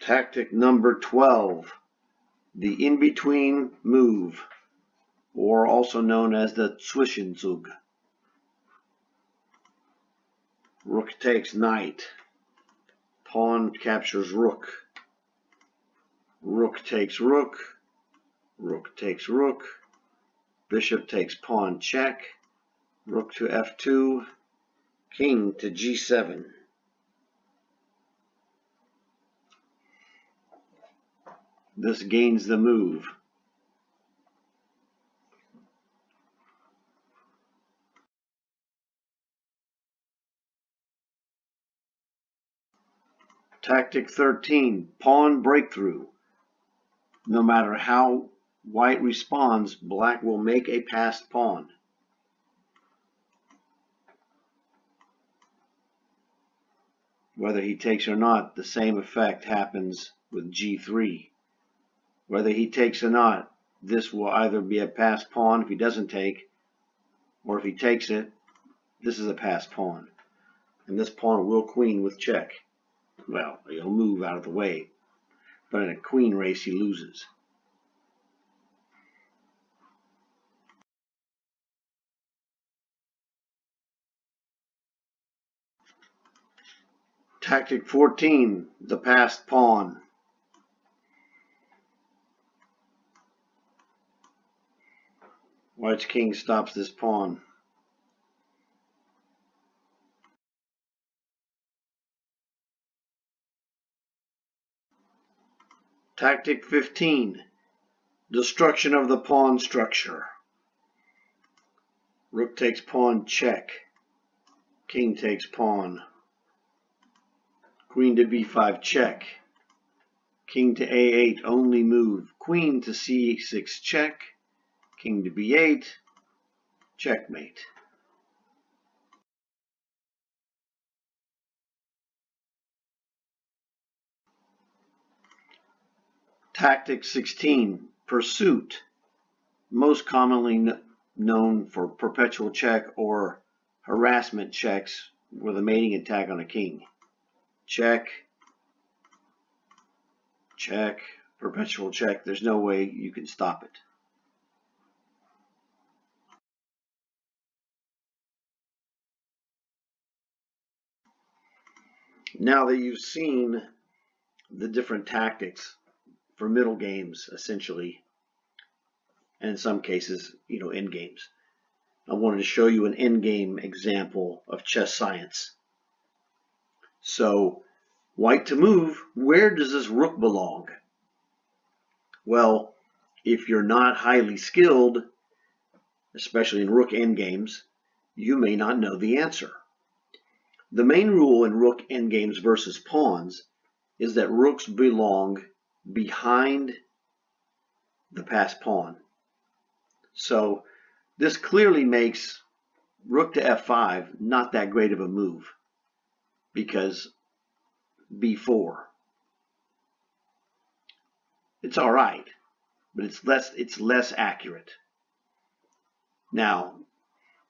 Tactic number 12, the in-between move, or also known as the Zwischenzug. Rook takes knight. Pawn captures rook. Rook takes rook. Rook takes rook. Bishop takes pawn check. Rook to f2. King to g7. This gains the move. Tactic 13, pawn breakthrough. No matter how white responds, black will make a passed pawn. Whether he takes or not, the same effect happens with g3. Whether he takes or not, this will either be a passed pawn if he doesn't take, or if he takes it, this is a passed pawn. And this pawn will queen with check. Well, he'll move out of the way, but in a queen race he loses. Tactic 14, the passed pawn. White's king stops this pawn. Tactic 15, destruction of the pawn structure. Rook takes pawn check. King takes pawn. Queen to b5 check. King to a8 only move. Queen to c6 check. King to b8 checkmate. Tactic 16, pursuit, most commonly known for perpetual check or harassment checks with a mating attack on a king. Check, check, perpetual check. There's no way you can stop it. Now that you've seen the different tactics for middle games, essentially, and in some cases, end games, I wanted to show you an end game example of chess science. So, white to move, where does this rook belong? Well, if you're not highly skilled, especially in rook endgames, you may not know the answer. The main rule in rook endgames versus pawns is that rooks belong behind the passed pawn. So this clearly makes rook to f5 not that great of a move, because b4, it's all right, but it's less accurate. Now,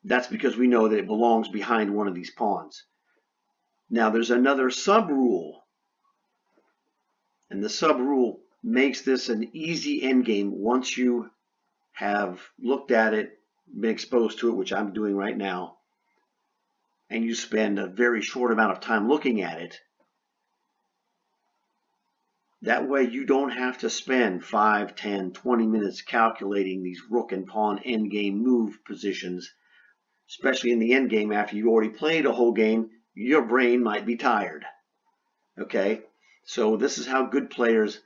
that's because we know that it belongs behind one of these pawns. Now, there's another sub-rule, and the sub-rule makes this an easy endgame once you have looked at it, been exposed to it, which I'm doing right now, and you spend a very short amount of time looking at it. That way you don't have to spend 5, 10, 20 minutes calculating these rook and pawn endgame move positions, especially in the endgame after you've already played a whole game. Your brain might be tired. Okay, so this is how good players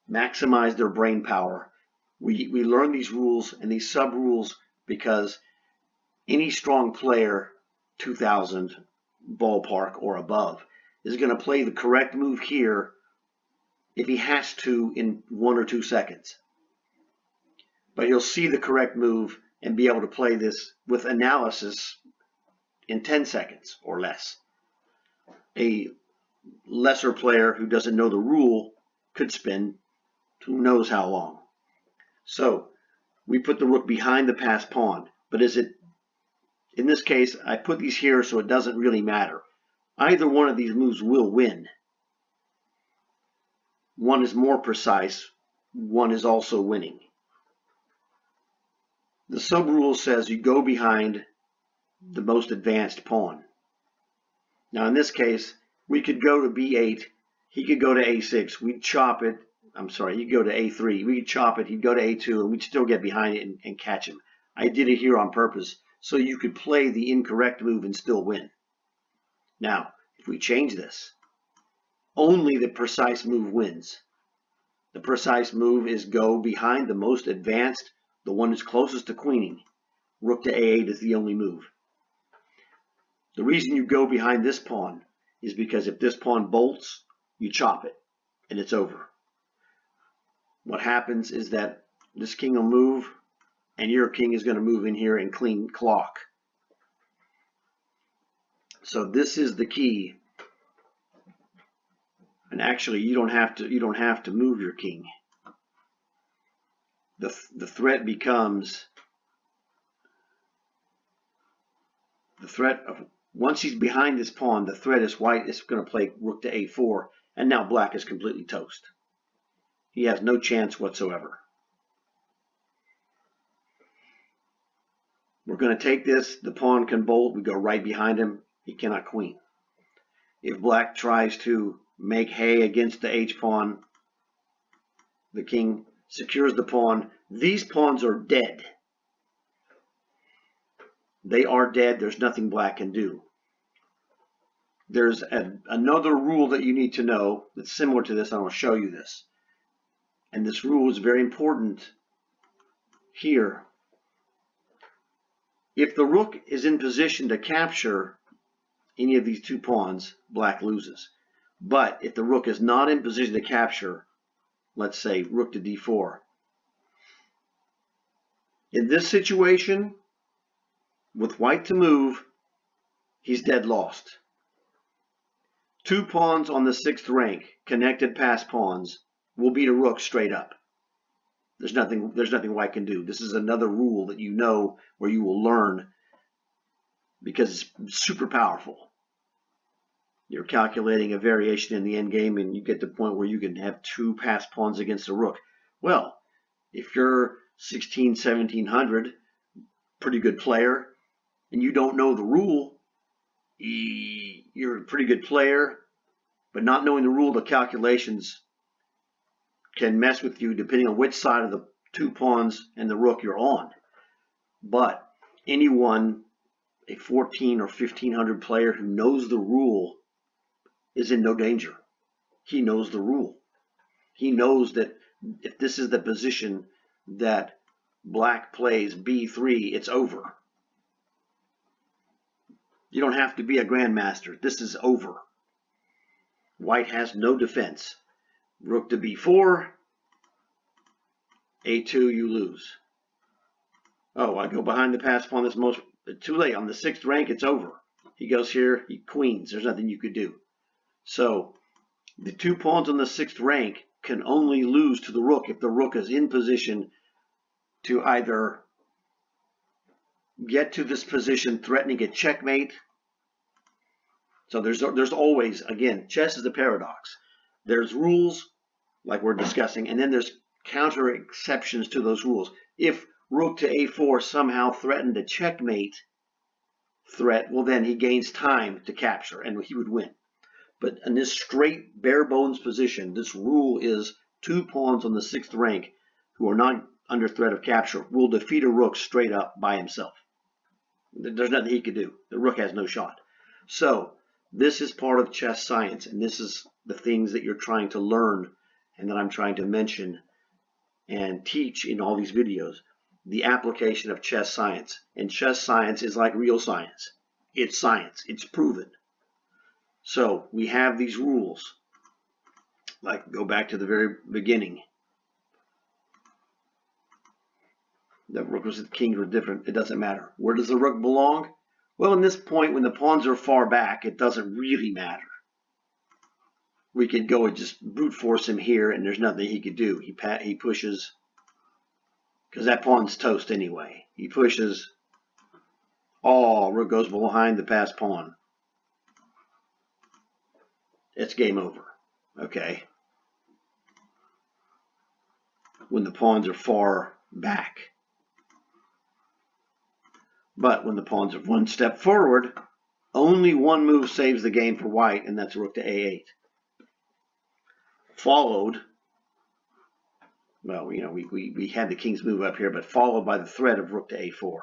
maximize their brain power. We learn these rules and these sub-rules because any strong player, 2000 ballpark or above, is going to play the correct move here if he has to in 1 or 2 seconds. But he'll see the correct move and be able to play this with analysis in 10 seconds or less. A lesser player who doesn't know the rule could spend who knows how long. So we put the rook behind the passed pawn, but in this case, I put these here so it doesn't really matter. Either one of these moves will win. one is more precise, one is also winning. The sub-rule says you go behind the most advanced pawn. Now in this case, we could go to b8, he could go to a6, we'd chop it. I'm sorry, he'd go to a3, we could chop it, he'd go to a2, and we'd still get behind it and catch him. I did it here on purpose so you could play the incorrect move and still win. Now, if we change this, only the precise move wins. The precise move is go behind the most advanced, the one that's closest to queening. Rook to a8 is the only move. The reason you go behind this pawn is because if this pawn bolts, you chop it, and it's over. What happens is that this king will move, and your king is going to move in here and clean clock. So this is the key. And actually, you don't have to move your king. The threat becomes the threat of once he's behind this pawn, the threat is white is going to play rook to a4, and now black is completely toast. He has no chance whatsoever. We're going to take this. The pawn can bolt. We go right behind him. He cannot queen. If black tries to make hay against the h-pawn, the king secures the pawn. These pawns are dead. They are dead. There's nothing black can do. There's another rule that you need to know that's similar to this. I will show you this. And this rule is very important here. If the rook is in position to capture any of these two pawns, black loses. But if the rook is not in position to capture, let's say rook to d4. In this situation, with white to move, he's dead lost. Two pawns on the 6th rank, connected pass pawns, will beat a rook straight up. There's nothing white can do. This is another rule that you know where you will learn because it's super powerful. You're calculating a variation in the endgame and you get to the point where you can have two pass pawns against a rook. Well, if you're 16, 1700, pretty good player, and you don't know the rule, you're a pretty good player, but not knowing the rule, the calculations can mess with you depending on which side of the two pawns and the rook you're on. But anyone, a 14 or 1500 player who knows the rule is in no danger. He knows the rule. He knows that if this is the position that black plays b3, it's over. You don't have to be a grandmaster. This is over. White has no defense. Rook to b4, a2, you lose. Oh, I go behind the pass pawn. That's too late. On the 6th rank, it's over. He goes here, he queens. There's nothing you could do. So the two pawns on the 6th rank can only lose to the rook if the rook is in position to either get to this position threatening a checkmate. So there's always, again, chess is a paradox. There's rules like we're discussing, and then there's counter exceptions to those rules. If rook to a4 somehow threatened a checkmate threat, well then he gains time to capture and he would win. But in this straight bare bones position, this rule is two pawns on the 6th rank who are not under threat of capture will defeat a rook straight up by himself. There's nothing he could do. The rook has no shot. So this is part of chess science, and this is the things that you're trying to learn and that I'm trying to mention and teach in all these videos. The application of chess science. And chess science is like real science. It's science. It's proven. So we have these rules. Like, go back to the very beginning. The rook versus the king were different. It doesn't matter. Where does the rook belong? Well, in this point, when the pawns are far back, it doesn't really matter. We could go and just brute force him here, and there's nothing he could do. He pushes, because that pawn's toast anyway. He pushes. Oh, rook goes behind the passed pawn. It's game over. Okay. when the pawns are far back. But when the pawns are one step forward, only one move saves the game for white, and that's rook to a8. Followed, well, we had the king's move up here, but followed by the threat of rook to a4.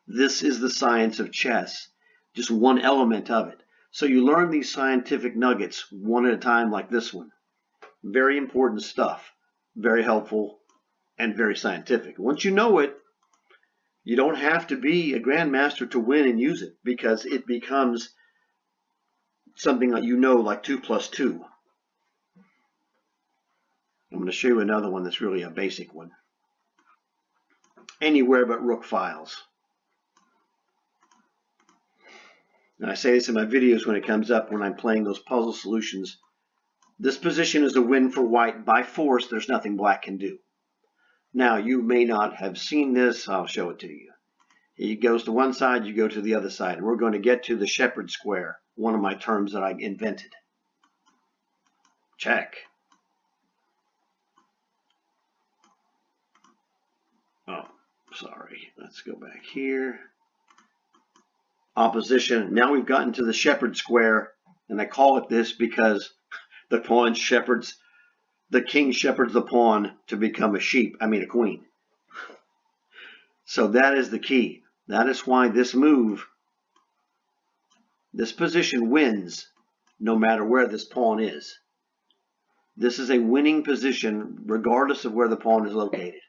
This is the science of chess, just one element of it. So you learn these scientific nuggets one at a time, like this one. Very important stuff, very helpful, and very scientific. Once you know it, you don't have to be a grandmaster to win and use it, because it becomes something that like 2 plus 2. I'm going to show you another one that's really a basic one. Anywhere but rook files. And I say this in my videos when it comes up, when I'm playing those puzzle solutions. This position is a win for white by force. There's nothing black can do. Now, you may not have seen this. I'll show it to you. He goes to one side, you go to the other side. And we're going to get to the shepherd square, one of my terms that I invented. Check. Oh, sorry. Let's go back here. Opposition. Now we've gotten to the shepherd square, and I call it this because the king shepherds the pawn to become a queen. So that is the key. That is why this position wins no matter where this pawn is. This is a winning position regardless of where the pawn is located.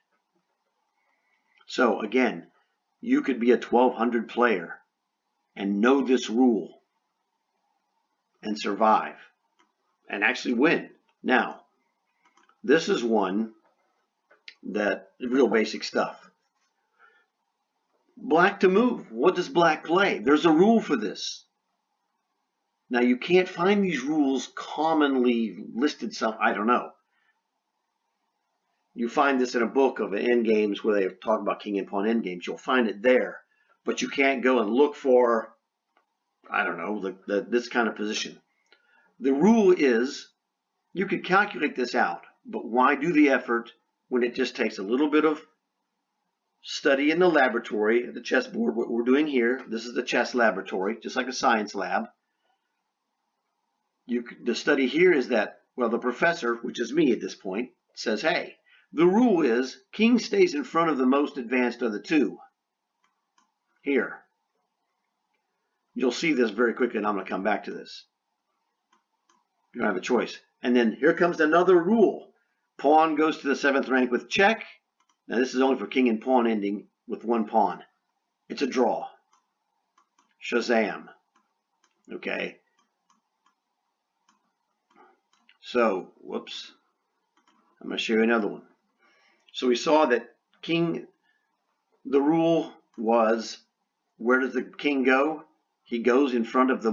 So again, you could be a 1200 player and know this rule and survive and actually win. Now, this is one that is real basic stuff. Black to move. What does black play? There's a rule for this. Now, you can't find these rules commonly listed I don't know. You find this in a book of endgames where they talk about king and pawn endgames. You'll find it there. But you can't go and look for, I don't know, this kind of position. The rule is, you could calculate this out, but why do the effort when it just takes a little bit of study in the laboratory, at the chessboard, what we're doing here. This is the chess laboratory, just like a science lab. The study here is that, well, the professor, which is me at this point, says, hey, the rule is king stays in front of the most advanced of the two. Here. You'll see this very quickly, and I'm going to come back to this. You don't have a choice. And then here comes another rule. Pawn goes to the 7th rank with check. Now this is only for king and pawn ending with one pawn. It's a draw. Shazam. Okay. So, whoops. I'm going to show you another one. So we saw that the rule was, where does the king go? He goes in front of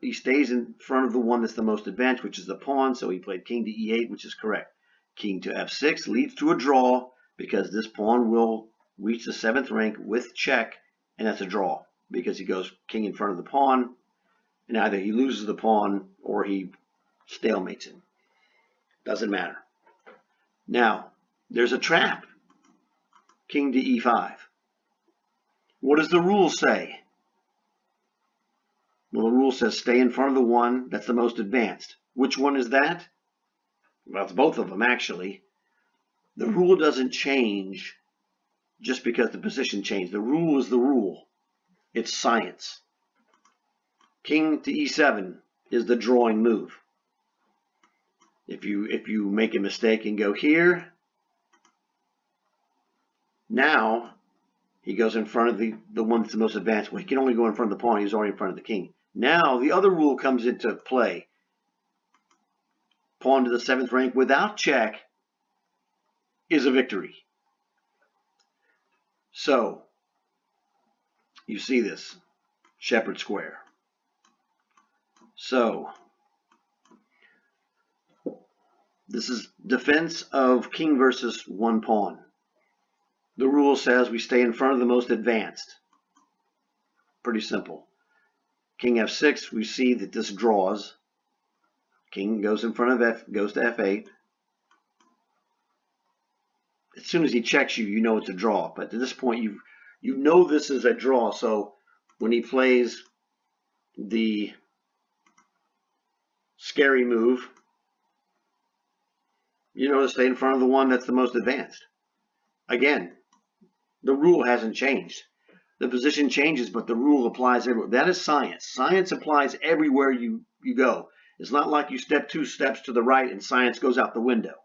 he stays in front of the one that's the most advanced, which is the pawn. So he played king to e8, which is correct. King to f6 leads to a draw, because this pawn will reach the 7th rank with check, and that's a draw, because he goes king in front of the pawn, and either he loses the pawn or he stalemates him. Doesn't matter. Now, there's a trap. King to e5. What does the rule say? Well, the rule says stay in front of the one that's the most advanced. Which one is that? Well, it's both of them, actually. The rule doesn't change just because the position changed. The rule is the rule. It's science. King to e7 is the drawing move. If you make a mistake and go here, now he goes in front of the one that's the most advanced. Well, he can only go in front of the pawn. He's already in front of the king. Now the other rule comes into play. Pawn to the 7th rank without check is a victory. So, you see this, shepherd square. So, this is defense of king versus one pawn. The rule says we stay in front of the most advanced. Pretty simple. King f6, we see that this draws. King goes in front of goes to f8. as soon as he checks you, you know it's a draw. But at this point, you know this is a draw. So when he plays the scary move, you know to stay in front of the one that's the most advanced. Again, the rule hasn't changed. The position changes, but the rule applies everywhere. That is science. Science applies everywhere you go. It's not like you step 2 steps to the right and science goes out the window.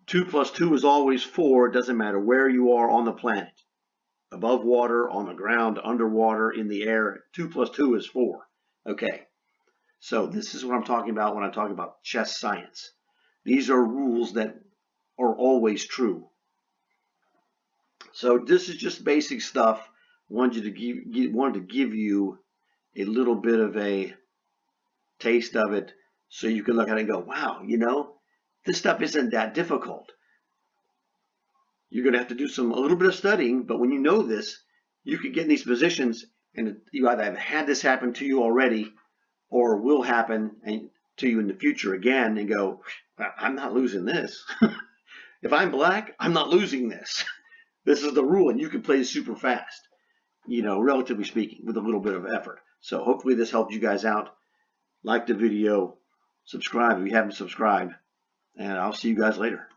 2 plus 2 is always 4. It doesn't matter where you are on the planet. Above water, on the ground, underwater, in the air. 2 plus 2 is 4. Okay. So this is what I'm talking about when I talk about chess science. These are rules that are always true. So this is just basic stuff. Wanted to give you a little bit of a taste of it so you can look at it and go, wow, this stuff isn't that difficult. You're going to have to do a little bit of studying, but when you know this, you could get in these positions and you either have had this happen to you already or will happen to you in the future again and go, I'm not losing this. If I'm black, I'm not losing this. This is the rule, and you can play super fast, relatively speaking, with a little bit of effort. So hopefully this helped you guys out. Like the video, subscribe if you haven't subscribed, and I'll see you guys later.